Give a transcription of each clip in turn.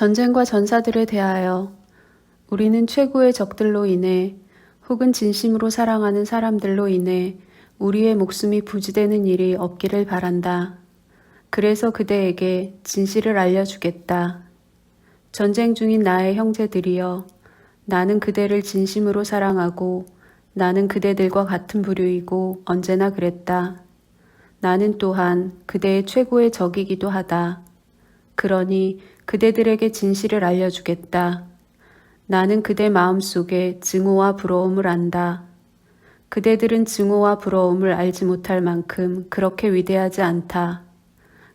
전쟁과 전사들에 대하여 우리는 최고의 적들로 인해 혹은 진심으로 사랑하는 사람들로 인해 우리의 목숨이 부지되는 일이 없기를 바란다. 그래서 그대에게 진실을 알려주겠다. 전쟁 중인 나의 형제들이여, 나는 그대를 진심으로 사랑하고 나는 그대들과 같은 부류이고 언제나 그랬다. 나는 또한 그대의 최고의 적이기도 하다. 그러니 그대들에게 진실을 알려주겠다. 나는 그대 마음속에 증오와 부러움을 안다. 그대들은 증오와 부러움을 알지 못할 만큼 그렇게 위대하지 않다.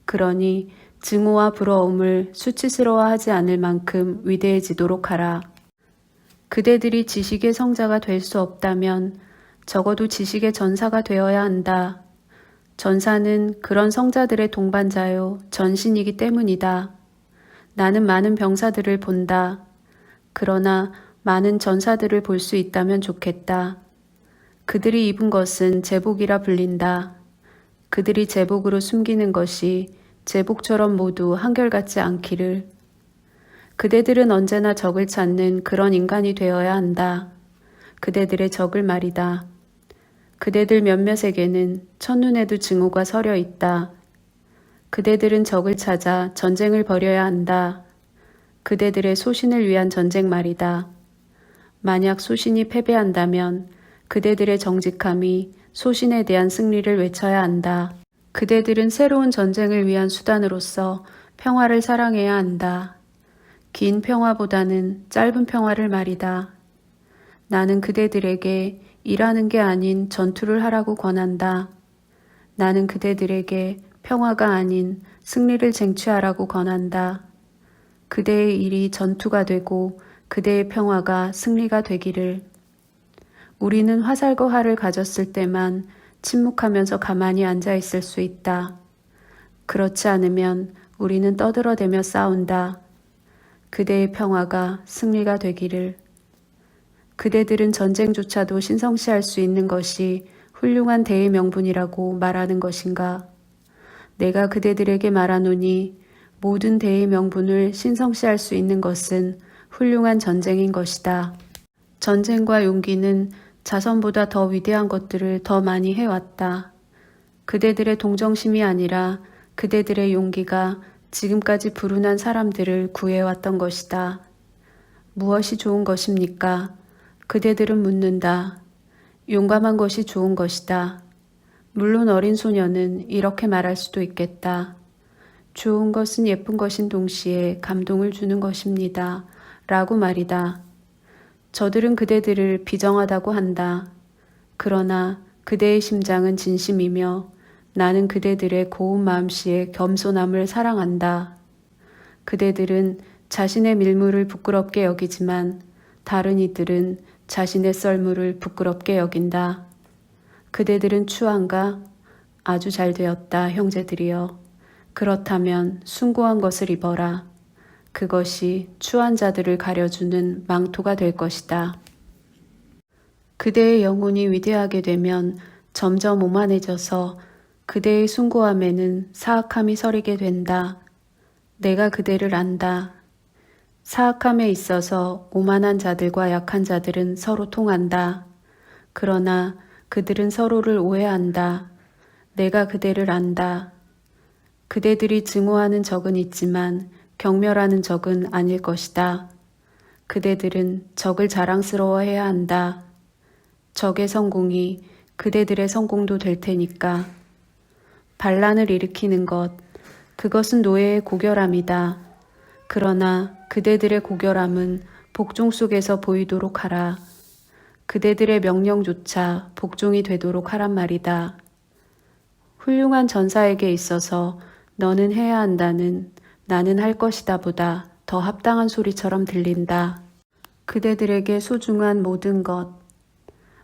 그러니 증오와 부러움을 수치스러워하지 않을 만큼 위대해지도록 하라. 그대들이 지식의 성자가 될 수 없다면 적어도 지식의 전사가 되어야 한다. 전사는 그런 성자들의 동반자요, 전신이기 때문이다. 나는 많은 병사들을 본다. 그러나 많은 전사들을 볼 수 있다면 좋겠다. 그들이 입은 것은 제복이라 불린다. 그들이 제복으로 숨기는 것이 제복처럼 모두 한결같지 않기를. 그대들은 언제나 적을 찾는 그런 인간이 되어야 한다. 그대들의 적을 말이다. 그대들 몇몇에게는 첫눈에도 증오가 서려 있다. 그대들은 적을 찾아 전쟁을 벌여야 한다. 그대들의 소신을 위한 전쟁 말이다. 만약 소신이 패배한다면 그대들의 정직함이 소신에 대한 승리를 외쳐야 한다. 그대들은 새로운 전쟁을 위한 수단으로서 평화를 사랑해야 한다. 긴 평화보다는 짧은 평화를 말이다. 나는 그대들에게 일하는 게 아닌 전투를 하라고 권한다. 나는 그대들에게 평화가 아닌 승리를 쟁취하라고 권한다. 그대의 일이 전투가 되고 그대의 평화가 승리가 되기를. 우리는 화살과 활을 가졌을 때만 침묵하면서 가만히 앉아 있을 수 있다. 그렇지 않으면 우리는 떠들어대며 싸운다. 그대의 평화가 승리가 되기를. 그대들은 전쟁조차도 신성시할 수 있는 것이 훌륭한 대의 명분이라고 말하는 것인가? 내가 그대들에게 말하노니 모든 대의 명분을 신성시할 수 있는 것은 훌륭한 전쟁인 것이다. 전쟁과 용기는 자선보다 더 위대한 것들을 더 많이 해왔다. 그대들의 동정심이 아니라 그대들의 용기가 지금까지 불운한 사람들을 구해왔던 것이다. 무엇이 좋은 것입니까? 그대들은 묻는다. 용감한 것이 좋은 것이다. 물론 어린 소녀는 이렇게 말할 수도 있겠다. 좋은 것은 예쁜 것인 동시에 감동을 주는 것입니다. 라고 말이다. 저들은 그대들을 비정하다고 한다. 그러나 그대의 심장은 진심이며 나는 그대들의 고운 마음씨의 겸손함을 사랑한다. 그대들은 자신의 밀물을 부끄럽게 여기지만 다른 이들은 자신의 썰물을 부끄럽게 여긴다. 그대들은 추한가? 아주 잘 되었다, 형제들이여. 그렇다면 숭고한 것을 입어라. 그것이 추한 자들을 가려주는 망토가 될 것이다. 그대의 영혼이 위대하게 되면 점점 오만해져서 그대의 숭고함에는 사악함이 서리게 된다. 내가 그대를 안다. 사악함에 있어서 오만한 자들과 약한 자들은 서로 통한다. 그러나 그들은 서로를 오해한다. 내가 그대를 안다. 그대들이 증오하는 적은 있지만 경멸하는 적은 아닐 것이다. 그대들은 적을 자랑스러워해야 한다. 적의 성공이 그대들의 성공도 될 테니까. 반란을 일으키는 것, 그것은 노예의 고결함이다. 그러나 그대들의 고결함은 복종 속에서 보이도록 하라. 그대들의 명령조차 복종이 되도록 하란 말이다. 훌륭한 전사에게 있어서 너는 해야 한다는 나는 할 것이다 보다 더 합당한 소리처럼 들린다. 그대들에게 소중한 모든 것.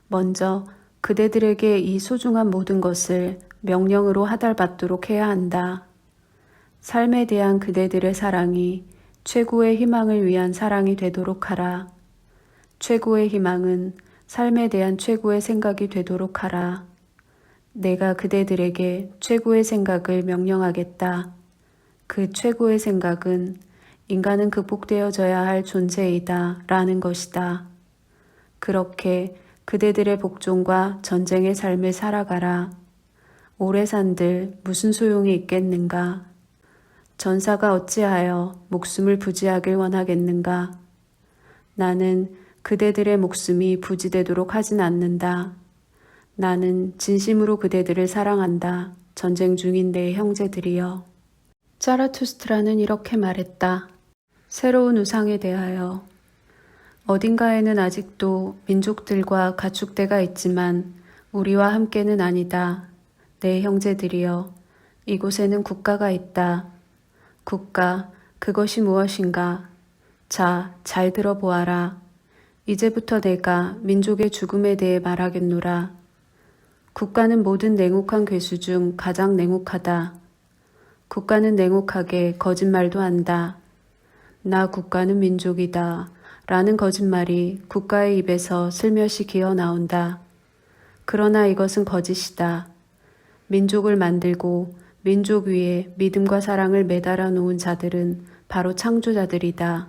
먼저 그대들에게 이 소중한 모든 것을 명령으로 하달받도록 해야 한다. 삶에 대한 그대들의 사랑이 최고의 희망을 위한 사랑이 되도록 하라. 최고의 희망은 삶에 대한 최고의 생각이 되도록 하라. 내가 그대들에게 최고의 생각을 명령하겠다. 그 최고의 생각은 인간은 극복되어져야 할 존재이다 라는 것이다. 그렇게 그대들의 복종과 전쟁의 삶을 살아가라. 오래 산들 무슨 소용이 있겠는가? 전사가 어찌하여 목숨을 부지하길 원하겠는가? 나는 그대들의 목숨이 부지되도록 하진 않는다. 나는 진심으로 그대들을 사랑한다. 전쟁 중인 내 형제들이여. 자라투스트라는 이렇게 말했다. 새로운 우상에 대하여. 어딘가에는 아직도 민족들과 가축대가 있지만 우리와 함께는 아니다. 내 형제들이여. 이곳에는 국가가 있다. 국가, 그것이 무엇인가? 자, 잘 들어보아라. 이제부터 내가 민족의 죽음에 대해 말하겠노라. 국가는 모든 냉혹한 괴수 중 가장 냉혹하다. 국가는 냉혹하게 거짓말도 한다. 나 국가는 민족이다. 라는 거짓말이 국가의 입에서 슬며시 기어 나온다. 그러나 이것은 거짓이다. 민족을 만들고 민족 위에 믿음과 사랑을 매달아 놓은 자들은 바로 창조자들이다.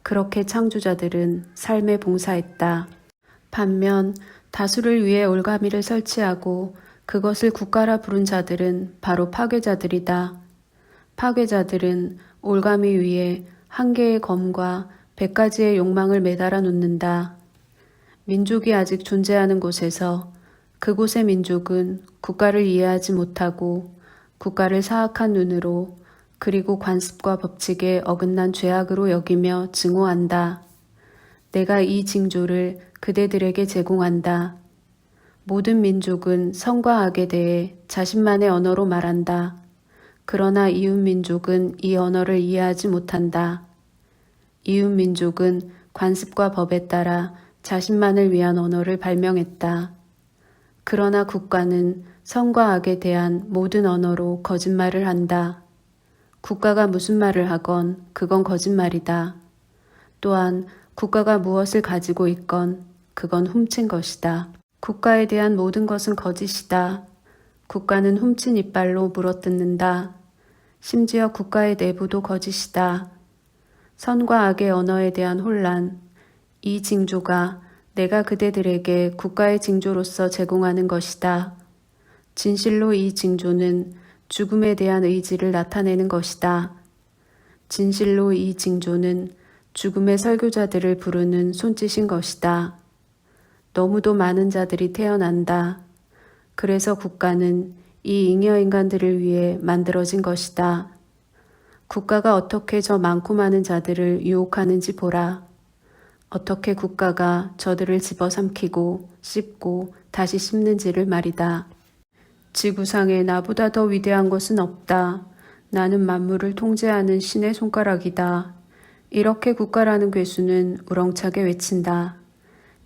그렇게 창조자들은 삶에 봉사했다. 반면 다수를 위해 올가미를 설치하고 그것을 국가라 부른 자들은 바로 파괴자들이다. 파괴자들은 올가미 위에 한 개의 검과 100가지의 욕망을 매달아 놓는다. 민족이 아직 존재하는 곳에서 그곳의 민족은 국가를 이해하지 못하고 국가를 사악한 눈으로 그리고 관습과 법칙에 어긋난 죄악으로 여기며 증오한다. 내가 이 징조를 그대들에게 제공한다. 모든 민족은 선과 악에 대해 자신만의 언어로 말한다. 그러나 이웃민족은 이 언어를 이해하지 못한다. 이웃민족은 관습과 법에 따라 자신만을 위한 언어를 발명했다. 그러나 국가는 선과 악에 대한 모든 언어로 거짓말을 한다. 국가가 무슨 말을 하건 그건 거짓말이다. 또한 국가가 무엇을 가지고 있건 그건 훔친 것이다. 국가에 대한 모든 것은 거짓이다. 국가는 훔친 이빨로 물어뜯는다. 심지어 국가의 내부도 거짓이다. 선과 악의 언어에 대한 혼란, 이 징조가 내가 그대들에게 국가의 징조로서 제공하는 것이다. 진실로 이 징조는 죽음에 대한 의지를 나타내는 것이다. 진실로 이 징조는 죽음의 설교자들을 부르는 손짓인 것이다. 너무도 많은 자들이 태어난다. 그래서 국가는 이 잉여 인간들을 위해 만들어진 것이다. 국가가 어떻게 저 많고 많은 자들을 유혹하는지 보라. 어떻게 국가가 저들을 집어삼키고 씹고 다시 씹는지를 말이다. 지구상에 나보다 더 위대한 것은 없다. 나는 만물을 통제하는 신의 손가락이다. 이렇게 국가라는 괴수는 우렁차게 외친다.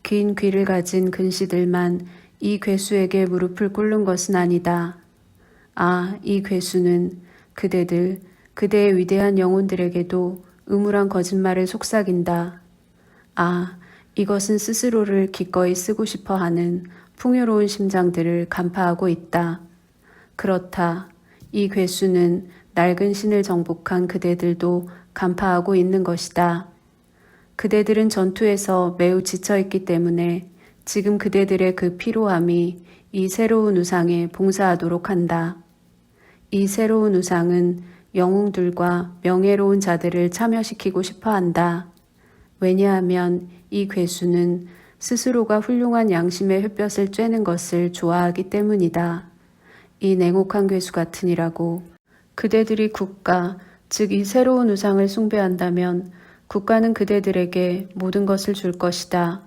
긴 귀를 가진 근시들만 이 괴수에게 무릎을 꿇는 것은 아니다. 아, 이 괴수는 그대들, 그대의 위대한 영혼들에게도 음울한 거짓말을 속삭인다. 아, 이것은 스스로를 기꺼이 쓰고 싶어 하는 풍요로운 심장들을 간파하고 있다. 그렇다. 이 괴수는 낡은 신을 정복한 그대들도 간파하고 있는 것이다. 그대들은 전투에서 매우 지쳐있기 때문에 지금 그대들의 그 피로함이 이 새로운 우상에 봉사하도록 한다. 이 새로운 우상은 영웅들과 명예로운 자들을 참여시키고 싶어 한다. 왜냐하면 이 괴수는 스스로가 훌륭한 양심의 햇볕을 쬐는 것을 좋아하기 때문이다. 이 냉혹한 괴수 같으니라고. 그대들이 국가, 즉 이 새로운 우상을 숭배한다면 국가는 그대들에게 모든 것을 줄 것이다.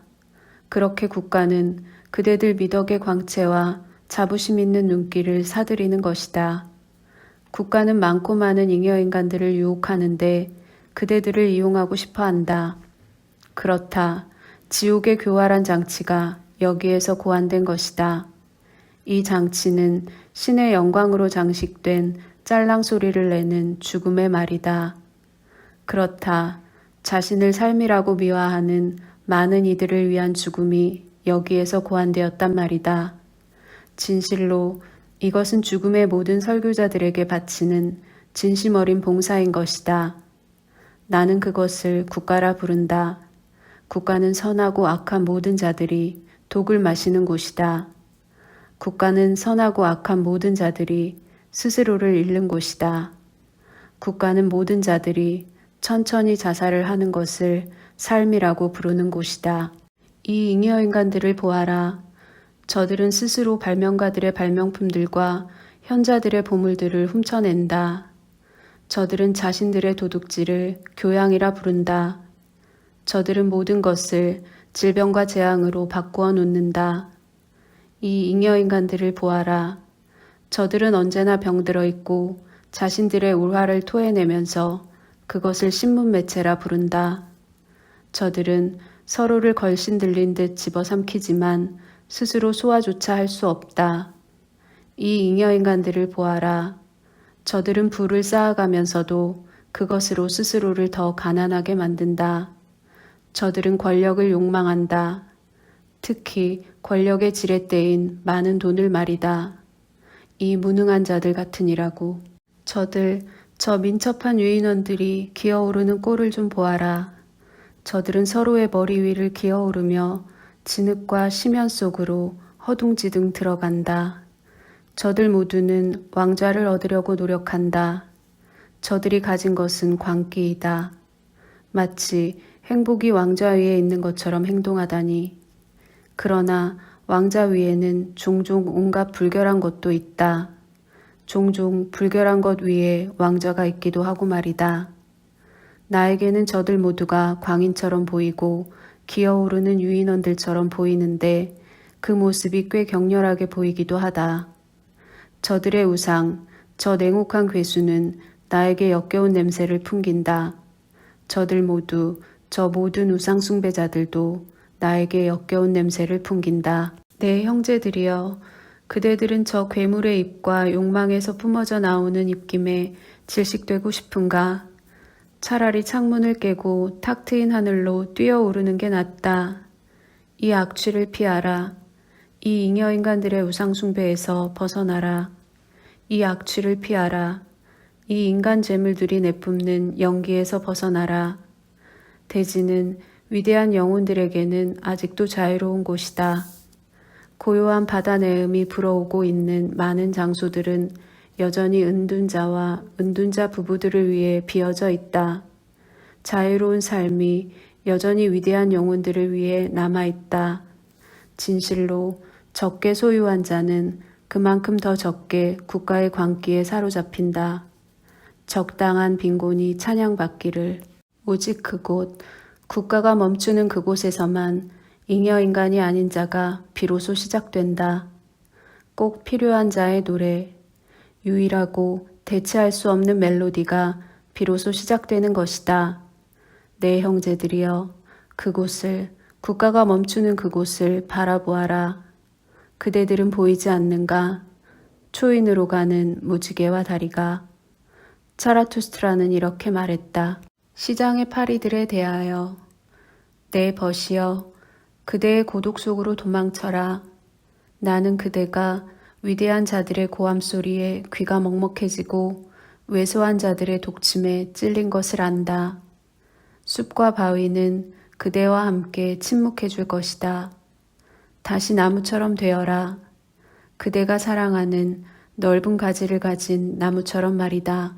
그렇게 국가는 그대들 미덕의 광채와 자부심 있는 눈길을 사들이는 것이다. 국가는 많고 많은 잉여 인간들을 유혹하는데 그대들을 이용하고 싶어 한다. 그렇다. 지옥의 교활한 장치가 여기에서 고안된 것이다. 이 장치는 신의 영광으로 장식된 짤랑 소리를 내는 죽음의 말이다. 그렇다. 자신을 삶이라고 미화하는 많은 이들을 위한 죽음이 여기에서 고안되었단 말이다. 진실로 이것은 죽음의 모든 설교자들에게 바치는 진심 어린 봉사인 것이다. 나는 그것을 국가라 부른다. 국가는 선하고 악한 모든 자들이 독을 마시는 곳이다. 국가는 선하고 악한 모든 자들이 스스로를 잃는 곳이다. 국가는 모든 자들이 천천히 자살을 하는 것을 삶이라고 부르는 곳이다. 이 잉여 인간들을 보아라. 저들은 스스로 발명가들의 발명품들과 현자들의 보물들을 훔쳐낸다. 저들은 자신들의 도둑질을 교양이라 부른다. 저들은 모든 것을 질병과 재앙으로 바꾸어 놓는다. 이 잉여 인간들을 보아라. 저들은 언제나 병들어 있고 자신들의 울화를 토해내면서 그것을 신문 매체라 부른다. 저들은 서로를 걸신 들린 듯 집어삼키지만 스스로 소화조차 할 수 없다. 이 잉여 인간들을 보아라. 저들은 부를 쌓아가면서도 그것으로 스스로를 더 가난하게 만든다. 저들은 권력을 욕망한다. 특히 권력의 지렛대인 많은 돈을 말이다. 이 무능한 자들 같으니라고. 저 민첩한 유인원들이 기어오르는 꼴을 좀 보아라. 저들은 서로의 머리 위를 기어오르며 진흙과 심연 속으로 허둥지둥 들어간다. 저들 모두는 왕좌를 얻으려고 노력한다. 저들이 가진 것은 광기이다. 마치 행복이 왕좌 위에 있는 것처럼 행동하다니. 그러나 왕좌 위에는 종종 온갖 불결한 것도 있다. 종종 불결한 것 위에 왕좌가 있기도 하고 말이다. 나에게는 저들 모두가 광인처럼 보이고 기어오르는 유인원들처럼 보이는데 그 모습이 꽤 격렬하게 보이기도 하다. 저들의 우상, 저 냉혹한 괴수는 나에게 역겨운 냄새를 풍긴다. 저들 모두, 저 모든 우상 숭배자들도 나에게 역겨운 냄새를 풍긴다. 내 형제들이여, 그대들은 저 괴물의 입과 욕망에서 뿜어져 나오는 입김에 질식되고 싶은가? 차라리 창문을 깨고 탁 트인 하늘로 뛰어오르는 게 낫다. 이 악취를 피하라. 이 잉여 인간들의 우상 숭배에서 벗어나라. 이 악취를 피하라. 이 인간 재물들이 내뿜는 연기에서 벗어나라. 대지는 위대한 영혼들에게는 아직도 자유로운 곳이다. 고요한 바다 내음이 불어오고 있는 많은 장소들은 여전히 은둔자와 은둔자 부부들을 위해 비어져 있다. 자유로운 삶이 여전히 위대한 영혼들을 위해 남아있다. 진실로 적게 소유한 자는 그만큼 더 적게 국가의 광기에 사로잡힌다. 적당한 빈곤이 찬양받기를. 오직 그곳, 국가가 멈추는 그곳에서만 잉여 인간이 아닌 자가 비로소 시작된다. 꼭 필요한 자의 노래, 유일하고 대체할 수 없는 멜로디가 비로소 시작되는 것이다. 내 형제들이여, 그곳을, 국가가 멈추는 그곳을 바라보아라. 그대들은 보이지 않는가? 초인으로 가는 무지개와 다리가. 차라투스트라는 이렇게 말했다. 시장의 파리들에 대하여. 내 벗이여, 그대의 고독 속으로 도망쳐라. 나는 그대가 위대한 자들의 고함 소리에 귀가 먹먹해지고 왜소한 자들의 독침에 찔린 것을 안다. 숲과 바위는 그대와 함께 침묵해 줄 것이다. 다시 나무처럼 되어라. 그대가 사랑하는 넓은 가지를 가진 나무처럼 말이다.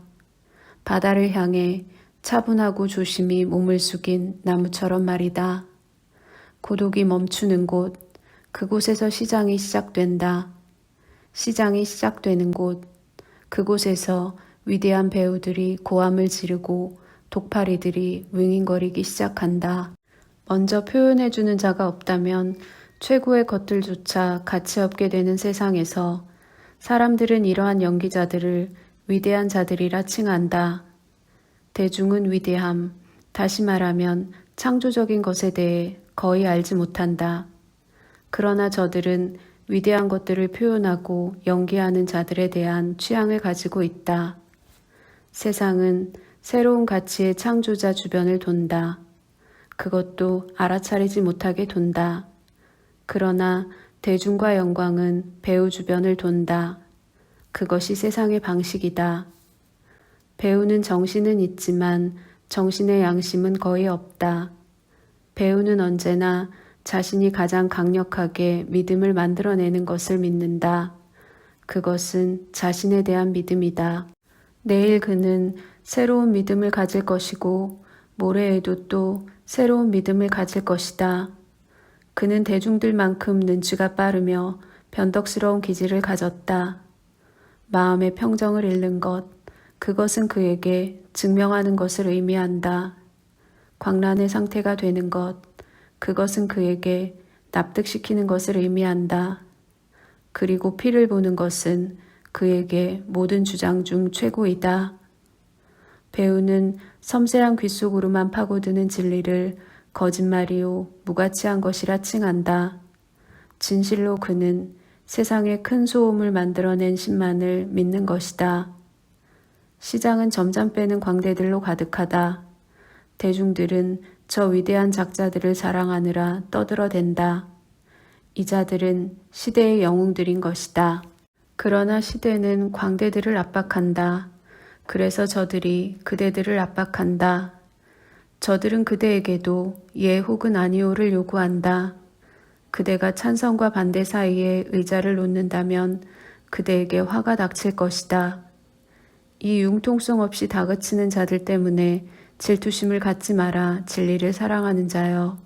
바다를 향해 차분하고 조심히 몸을 숙인 나무처럼 말이다. 고독이 멈추는 곳, 그곳에서 시장이 시작된다. 시장이 시작되는 곳, 그곳에서 위대한 배우들이 고함을 지르고 독파리들이 윙윙거리기 시작한다. 먼저 표현해주는 자가 없다면 최고의 것들조차 가치 없게 되는 세상에서 사람들은 이러한 연기자들을 위대한 자들이라 칭한다. 대중은 위대함, 다시 말하면 창조적인 것에 대해 거의 알지 못한다. 그러나 저들은 위대한 것들을 표현하고 연기하는 자들에 대한 취향을 가지고 있다. 세상은 새로운 가치의 창조자 주변을 돈다. 그것도 알아차리지 못하게 돈다. 그러나 대중과 영광은 배우 주변을 돈다. 그것이 세상의 방식이다. 배우는 정신은 있지만 정신의 양심은 거의 없다. 배우는 언제나 자신이 가장 강력하게 믿음을 만들어내는 것을 믿는다. 그것은 자신에 대한 믿음이다. 내일 그는 새로운 믿음을 가질 것이고 모레에도 또 새로운 믿음을 가질 것이다. 그는 대중들만큼 눈치가 빠르며 변덕스러운 기질을 가졌다. 마음의 평정을 잃는 것, 그것은 그에게 증명하는 것을 의미한다. 광란의 상태가 되는 것, 그것은 그에게 납득시키는 것을 의미한다. 그리고 피를 보는 것은 그에게 모든 주장 중 최고이다. 배우는 섬세한 귀 속으로만 파고드는 진리를 거짓말이요 무가치한 것이라 칭한다. 진실로 그는 세상에 큰 소음을 만들어낸 신만을 믿는 것이다. 시장은 점점 빼는 광대들로 가득하다. 대중들은 저 위대한 작자들을 자랑하느라 떠들어댄다. 이 자들은 시대의 영웅들인 것이다. 그러나 시대는 광대들을 압박한다. 그래서 저들이 그대들을 압박한다. 저들은 그대에게도 예 혹은 아니오를 요구한다. 그대가 찬성과 반대 사이에 의자를 놓는다면 그대에게 화가 닥칠 것이다. 이 융통성 없이 다그치는 자들 때문에 질투심을 갖지 마라. 진리를 사랑하는 자여.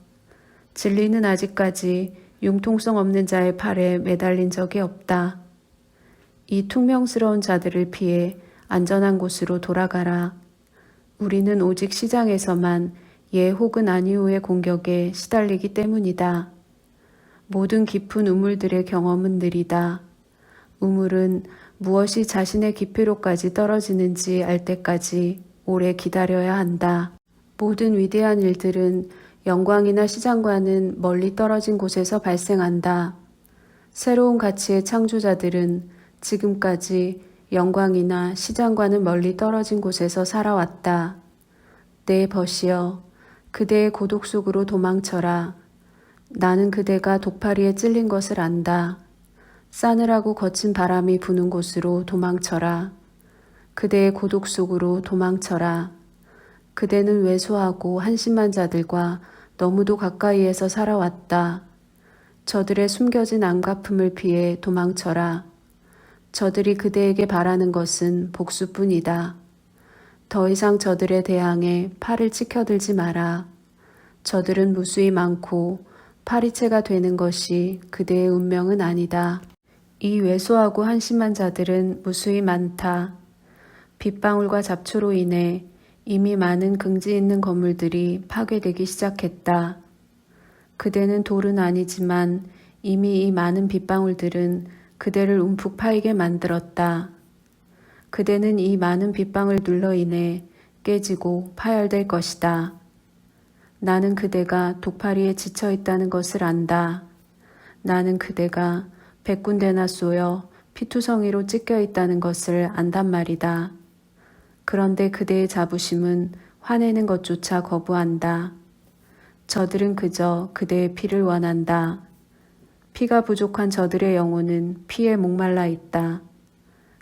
진리는 아직까지 융통성 없는 자의 팔에 매달린 적이 없다. 이 퉁명스러운 자들을 피해 안전한 곳으로 돌아가라. 우리는 오직 시장에서만 예 혹은 아니오의 공격에 시달리기 때문이다. 모든 깊은 우물들의 경험은 느리다. 우물은 무엇이 자신의 깊이로까지 떨어지는지 알 때까지 오래 기다려야 한다. 모든 위대한 일들은 영광이나 시장과는 멀리 떨어진 곳에서 발생한다. 새로운 가치의 창조자들은 지금까지 영광이나 시장과는 멀리 떨어진 곳에서 살아왔다. 내 벗이여, 그대의 고독 속으로 도망쳐라. 나는 그대가 독파리에 찔린 것을 안다. 싸늘하고 거친 바람이 부는 곳으로 도망쳐라. 그대의 고독 속으로 도망쳐라. 그대는 왜소하고 한심한 자들과 너무도 가까이에서 살아왔다. 저들의 숨겨진 안갚음을 피해 도망쳐라. 저들이 그대에게 바라는 것은 복수뿐이다. 더 이상 저들에 대항해 팔을 치켜들지 마라. 저들은 무수히 많고 파리채가 되는 것이 그대의 운명은 아니다. 이 왜소하고 한심한 자들은 무수히 많다. 빗방울과 잡초로 인해 이미 많은 긍지 있는 건물들이 파괴되기 시작했다. 그대는 돌은 아니지만 이미 이 많은 빗방울들은 그대를 움푹 파이게 만들었다. 그대는 이 많은 빗방울 눌러 인해 깨지고 파열될 것이다. 나는 그대가 독파리에 지쳐 있다는 것을 안다. 나는 그대가 100군데나 쏘여 피투성이로 찢겨 있다는 것을 안단 말이다. 그런데 그대의 자부심은 화내는 것조차 거부한다. 저들은 그저 그대의 피를 원한다. 피가 부족한 저들의 영혼은 피에 목말라 있다.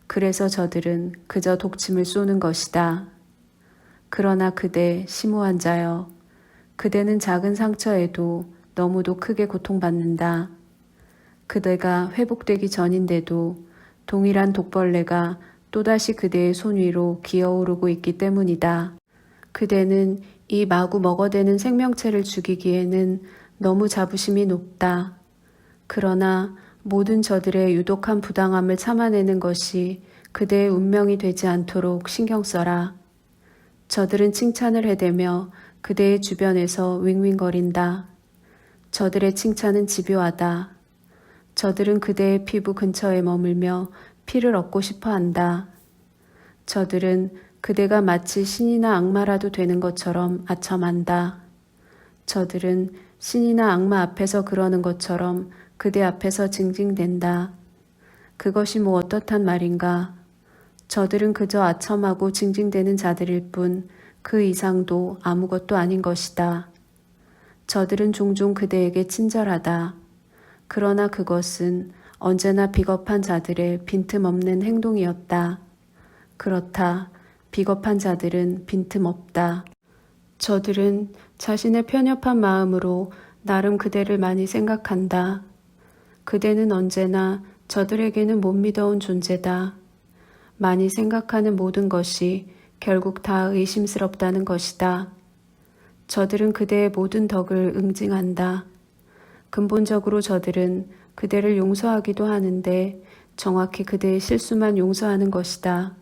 그래서 저들은 그저 독침을 쏘는 것이다. 그러나 그대 심오한 자여, 그대는 작은 상처에도 너무도 크게 고통받는다. 그대가 회복되기 전인데도 동일한 독벌레가 또다시 그대의 손 위로 기어오르고 있기 때문이다. 그대는 이 마구 먹어대는 생명체를 죽이기에는 너무 자부심이 높다. 그러나 모든 저들의 유독한 부당함을 참아내는 것이 그대의 운명이 되지 않도록 신경 써라. 저들은 칭찬을 해대며 그대의 주변에서 윙윙거린다. 저들의 칭찬은 집요하다. 저들은 그대의 피부 근처에 머물며 피를 얻고 싶어 한다. 저들은 그대가 마치 신이나 악마라도 되는 것처럼 아첨한다. 저들은 신이나 악마 앞에서 그러는 것처럼 그대 앞에서 징징댄다. 그것이 뭐 어떻단 말인가. 저들은 그저 아첨하고 징징대는 자들일 뿐 그 이상도 아무것도 아닌 것이다. 저들은 종종 그대에게 친절하다. 그러나 그것은 언제나 비겁한 자들의 빈틈없는 행동이었다. 그렇다. 비겁한 자들은 빈틈없다. 저들은 자신의 편협한 마음으로 나름 그대를 많이 생각한다. 그대는 언제나 저들에게는 못 믿어온 존재다. 많이 생각하는 모든 것이 결국 다 의심스럽다는 것이다. 저들은 그대의 모든 덕을 응징한다. 근본적으로 저들은 그대를 용서하기도 하는데 정확히 그대의 실수만 용서하는 것이다.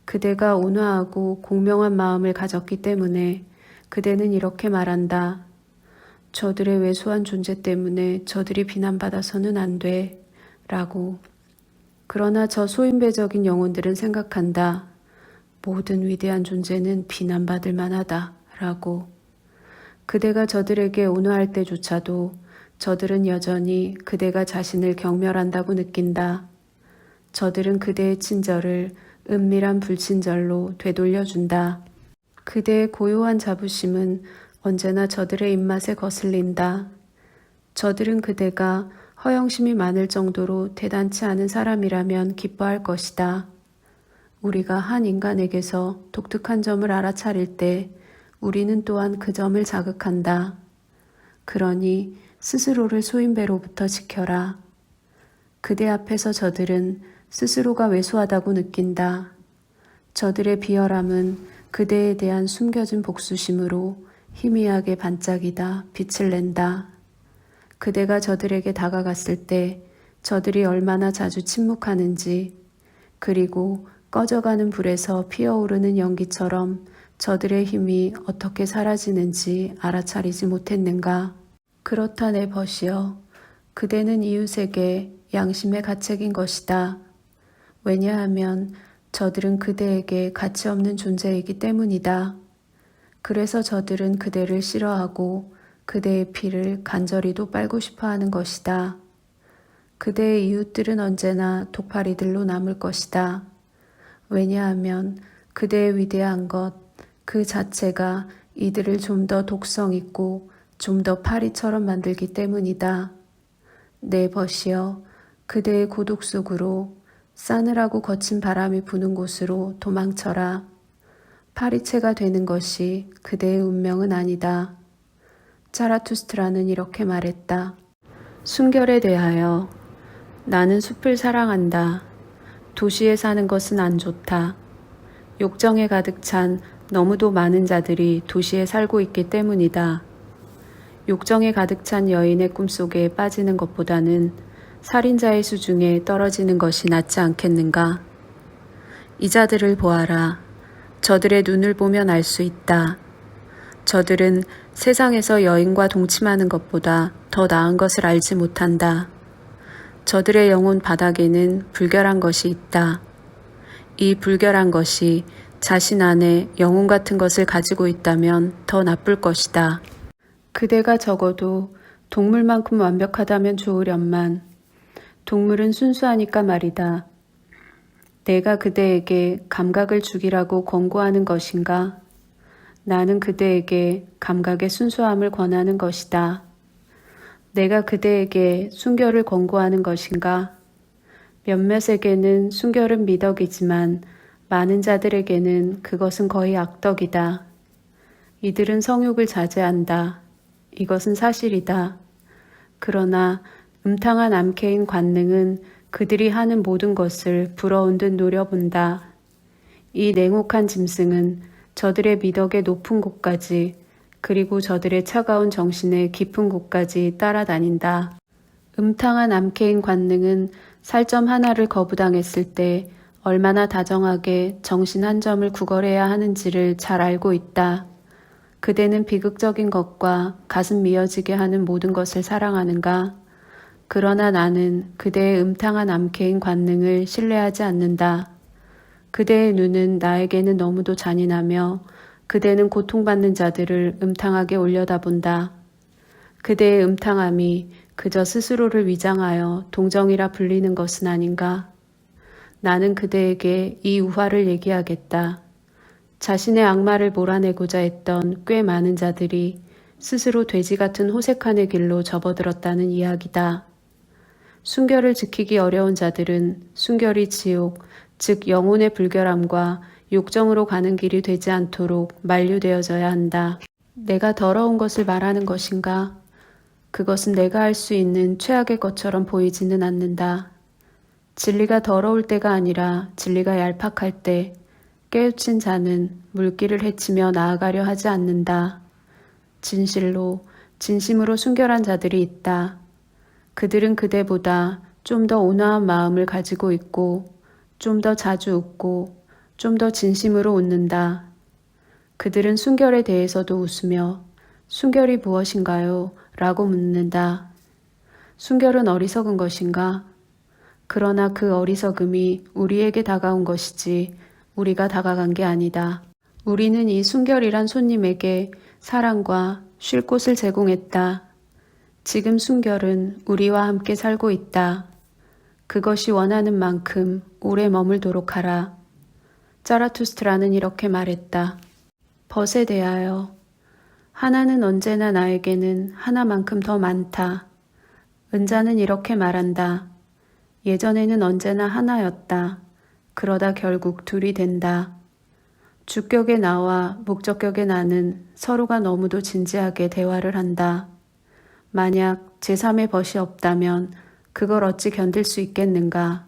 그대가 온화하고 공명한 마음을 가졌기 때문에 그대는 이렇게 말한다. 저들의 왜소한 존재 때문에 저들이 비난받아서는 안 돼. 라고. 그러나 저 소인배적인 영혼들은 생각한다. 모든 위대한 존재는 비난받을 만하다. 라고. 그대가 저들에게 온화할 때조차도 저들은 여전히 그대가 자신을 경멸한다고 느낀다. 저들은 그대의 친절을 은밀한 불친절로 되돌려준다. 그대의 고요한 자부심은 언제나 저들의 입맛에 거슬린다. 저들은 그대가 허영심이 많을 정도로 대단치 않은 사람이라면 기뻐할 것이다. 우리가 한 인간에게서 독특한 점을 알아차릴 때 우리는 또한 그 점을 자극한다. 그러니 스스로를 소인배로부터 지켜라. 그대 앞에서 저들은 스스로가 왜소하다고 느낀다. 저들의 비열함은 그대에 대한 숨겨진 복수심으로 희미하게 반짝이다 빛을 낸다. 그대가 저들에게 다가갔을 때 저들이 얼마나 자주 침묵하는지, 그리고 꺼져가는 불에서 피어오르는 연기처럼 저들의 힘이 어떻게 사라지는지 알아차리지 못했는가. 그렇다 내 벗이여. 그대는 이웃에게 양심의 가책인 것이다. 왜냐하면 저들은 그대에게 가치 없는 존재이기 때문이다. 그래서 저들은 그대를 싫어하고 그대의 피를 간절히도 빨고 싶어 하는 것이다. 그대의 이웃들은 언제나 독파리들로 남을 것이다. 왜냐하면 그대의 위대한 것, 그 자체가 이들을 좀 더 독성 있고 좀 더 파리처럼 만들기 때문이다. 내 벗이여, 그대의 고독 속으로 싸늘하고 거친 바람이 부는 곳으로 도망쳐라. 파리채가 되는 것이 그대의 운명은 아니다. 자라투스트라는 이렇게 말했다. 순결에 대하여 나는 숲을 사랑한다. 도시에 사는 것은 안 좋다. 욕정에 가득 찬 너무도 많은 자들이 도시에 살고 있기 때문이다. 욕정에 가득 찬 여인의 꿈속에 빠지는 것보다는 살인자의 수중에 떨어지는 것이 낫지 않겠는가? 이 자들을 보아라. 저들의 눈을 보면 알 수 있다. 저들은 세상에서 여인과 동침하는 것보다 더 나은 것을 알지 못한다. 저들의 영혼 바닥에는 불결한 것이 있다. 이 불결한 것이 자신 안에 영혼 같은 것을 가지고 있다면 더 나쁠 것이다. 그대가 적어도 동물만큼 완벽하다면 좋으련만 동물은 순수하니까 말이다. 내가 그대에게 감각을 죽이라고 권고하는 것인가? 나는 그대에게 감각의 순수함을 권하는 것이다. 내가 그대에게 순결을 권고하는 것인가? 몇몇에게는 순결은 미덕이지만 많은 자들에게는 그것은 거의 악덕이다. 이들은 성욕을 자제한다. 이것은 사실이다. 그러나 음탕한 암캐인 관능은 그들이 하는 모든 것을 부러운 듯 노려본다. 이 냉혹한 짐승은 저들의 미덕의 높은 곳까지, 그리고 저들의 차가운 정신의 깊은 곳까지 따라다닌다. 음탕한 암캐인 관능은 살점 하나를 거부당했을 때 얼마나 다정하게 정신 한 점을 구걸해야 하는지를 잘 알고 있다. 그대는 비극적인 것과 가슴 미어지게 하는 모든 것을 사랑하는가? 그러나 나는 그대의 음탕한 암캐인 관능을 신뢰하지 않는다. 그대의 눈은 나에게는 너무도 잔인하며 그대는 고통받는 자들을 음탕하게 올려다본다. 그대의 음탕함이 그저 스스로를 위장하여 동정이라 불리는 것은 아닌가? 나는 그대에게 이 우화를 얘기하겠다. 자신의 악마를 몰아내고자 했던 꽤 많은 자들이 스스로 돼지 같은 호색한의 길로 접어들었다는 이야기다. 순결을 지키기 어려운 자들은 순결이 지옥, 즉 영혼의 불결함과 욕정으로 가는 길이 되지 않도록 만류되어져야 한다. 내가 더러운 것을 말하는 것인가? 그것은 내가 할 수 있는 최악의 것처럼 보이지는 않는다. 진리가 더러울 때가 아니라 진리가 얄팍할 때 깨우친 자는 물길을 헤치며 나아가려 하지 않는다. 진실로, 진심으로 순결한 자들이 있다. 그들은 그대보다 좀 더 온화한 마음을 가지고 있고, 좀 더 자주 웃고, 좀 더 진심으로 웃는다. 그들은 순결에 대해서도 웃으며, 순결이 무엇인가요? 라고 묻는다. 순결은 어리석은 것인가? 그러나 그 어리석음이 우리에게 다가온 것이지 우리가 다가간 게 아니다. 우리는 이 순결이란 손님에게 사랑과 쉴 곳을 제공했다. 지금 순결은 우리와 함께 살고 있다. 그것이 원하는 만큼 오래 머물도록 하라. 자라투스트라는 이렇게 말했다. 벗에 대하여 하나는 언제나 나에게는 하나만큼 더 많다. 은자는 이렇게 말한다. 예전에는 언제나 하나였다. 그러다 결국 둘이 된다. 주격의 나와 목적격의 나는 서로가 너무도 진지하게 대화를 한다. 만약 제3의 벗이 없다면 그걸 어찌 견딜 수 있겠는가?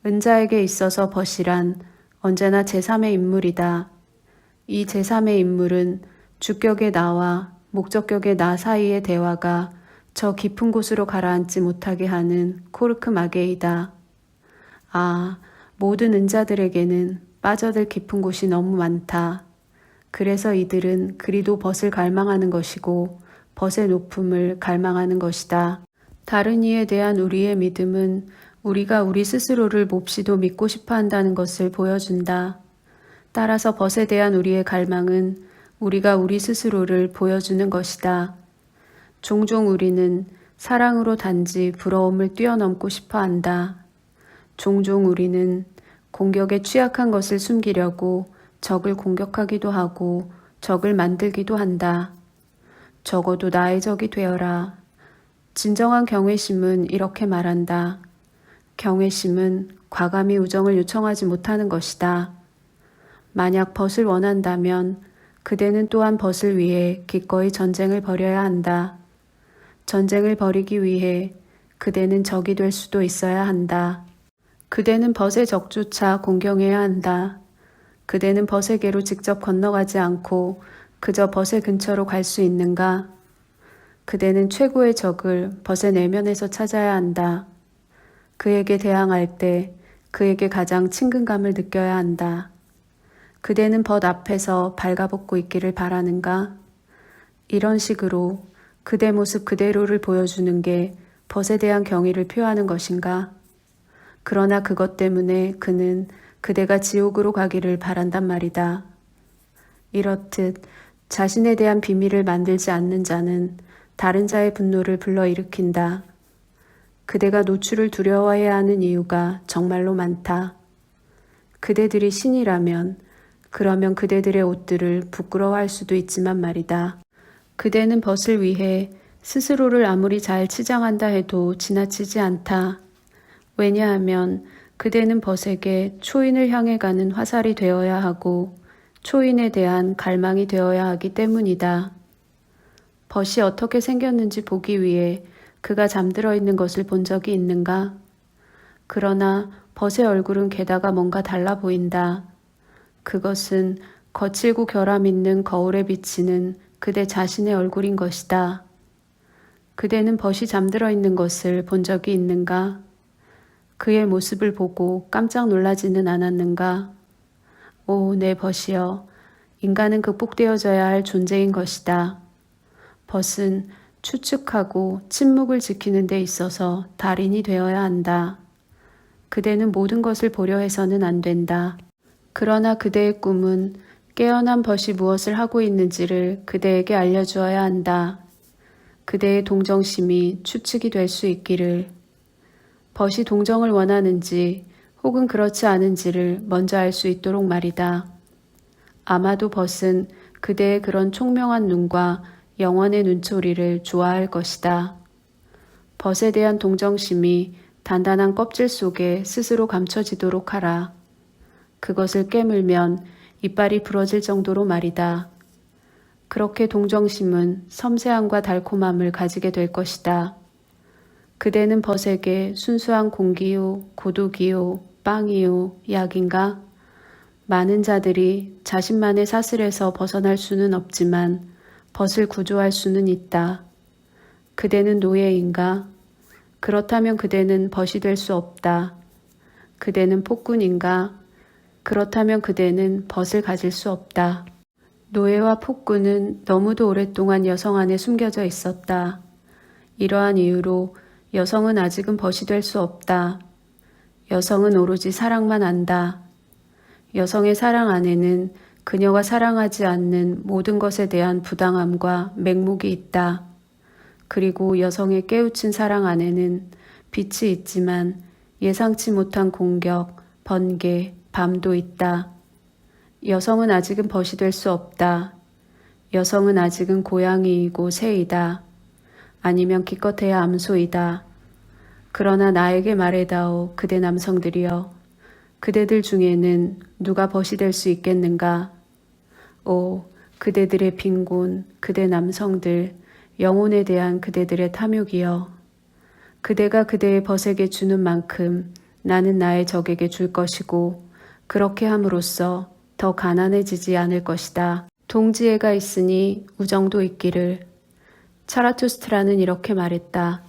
은자에게 있어서 벗이란 언제나 제3의 인물이다. 이 제3의 인물은 주격의 나와 목적격의 나 사이의 대화가 저 깊은 곳으로 가라앉지 못하게 하는 코르크 마개이다. 아, 모든 은자들에게는 빠져들 깊은 곳이 너무 많다. 그래서 이들은 그리도 벗을 갈망하는 것이고 벗의 높음을 갈망하는 것이다. 다른 이에 대한 우리의 믿음은 우리가 우리 스스로를 몹시도 믿고 싶어 한다는 것을 보여준다. 따라서 벗에 대한 우리의 갈망은 우리가 우리 스스로를 보여주는 것이다. 종종 우리는 사랑으로 단지 부러움을 뛰어넘고 싶어 한다. 종종 우리는 공격에 취약한 것을 숨기려고 적을 공격하기도 하고 적을 만들기도 한다. 적어도 나의 적이 되어라. 진정한 경외심은 이렇게 말한다. 경외심은 과감히 우정을 요청하지 못하는 것이다. 만약 벗을 원한다면 그대는 또한 벗을 위해 기꺼이 전쟁을 벌여야 한다. 전쟁을 벌이기 위해 그대는 적이 될 수도 있어야 한다. 그대는 벗의 적조차 공경해야 한다. 그대는 벗에게로 직접 건너가지 않고 그저 벗의 근처로 갈 수 있는가? 그대는 최고의 적을 벗의 내면에서 찾아야 한다. 그에게 대항할 때 그에게 가장 친근감을 느껴야 한다. 그대는 벗 앞에서 발가벗고 있기를 바라는가? 이런 식으로 그대 모습 그대로를 보여주는 게 벗에 대한 경의를 표하는 것인가? 그러나 그것 때문에 그는 그대가 지옥으로 가기를 바란단 말이다. 이렇듯 자신에 대한 비밀을 만들지 않는 자는 다른 자의 분노를 불러일으킨다. 그대가 노출을 두려워해야 하는 이유가 정말로 많다. 그대들이 신이라면 그러면 그대들의 옷들을 부끄러워할 수도 있지만 말이다. 그대는 벗을 위해 스스로를 아무리 잘 치장한다 해도 지나치지 않다. 왜냐하면 그대는 벗에게 초인을 향해 가는 화살이 되어야 하고 초인에 대한 갈망이 되어야 하기 때문이다. 벗이 어떻게 생겼는지 보기 위해 그가 잠들어 있는 것을 본 적이 있는가? 그러나 벗의 얼굴은 게다가 뭔가 달라 보인다. 그것은 거칠고 결함 있는 거울에 비치는 그대 자신의 얼굴인 것이다. 그대는 벗이 잠들어 있는 것을 본 적이 있는가? 그의 모습을 보고 깜짝 놀라지는 않았는가? 오, 내 벗이여. 인간은 극복되어져야 할 존재인 것이다. 벗은 추측하고 침묵을 지키는 데 있어서 달인이 되어야 한다. 그대는 모든 것을 보려 해서는 안 된다. 그러나 그대의 꿈은 깨어난 벗이 무엇을 하고 있는지를 그대에게 알려주어야 한다. 그대의 동정심이 추측이 될 수 있기를. 벗이 동정을 원하는지 혹은 그렇지 않은지를 먼저 알 수 있도록 말이다. 아마도 벗은 그대의 그런 총명한 눈과 영원의 눈초리를 좋아할 것이다. 벗에 대한 동정심이 단단한 껍질 속에 스스로 감춰지도록 하라. 그것을 깨물면 이빨이 부러질 정도로 말이다. 그렇게 동정심은 섬세함과 달콤함을 가지게 될 것이다. 그대는 벗에게 순수한 공기요, 고독이요, 빵이요, 약인가? 많은 자들이 자신만의 사슬에서 벗어날 수는 없지만 벗을 구조할 수는 있다. 그대는 노예인가? 그렇다면 그대는 벗이 될 수 없다. 그대는 폭군인가? 그렇다면 그대는 벗을 가질 수 없다. 노예와 폭군은 너무도 오랫동안 여성 안에 숨겨져 있었다. 이러한 이유로 여성은 아직은 벗이 될 수 없다. 여성은 오로지 사랑만 안다. 여성의 사랑 안에는 그녀가 사랑하지 않는 모든 것에 대한 부당함과 맹목이 있다. 그리고 여성의 깨우친 사랑 안에는 빛이 있지만 예상치 못한 공격, 번개, 밤도 있다. 여성은 아직은 벗이 될 수 없다. 여성은 아직은 고양이이고 새이다. 아니면 기껏해야 암소이다. 그러나 나에게 말해다오, 그대 남성들이여. 그대들 중에는 누가 벗이 될 수 있겠는가? 오, 그대들의 빈곤, 그대 남성들, 영혼에 대한 그대들의 탐욕이여. 그대가 그대의 벗에게 주는 만큼 나는 나의 적에게 줄 것이고 그렇게 함으로써 더 가난해지지 않을 것이다. 동지애가 있으니 우정도 있기를. 차라투스트라는 이렇게 말했다.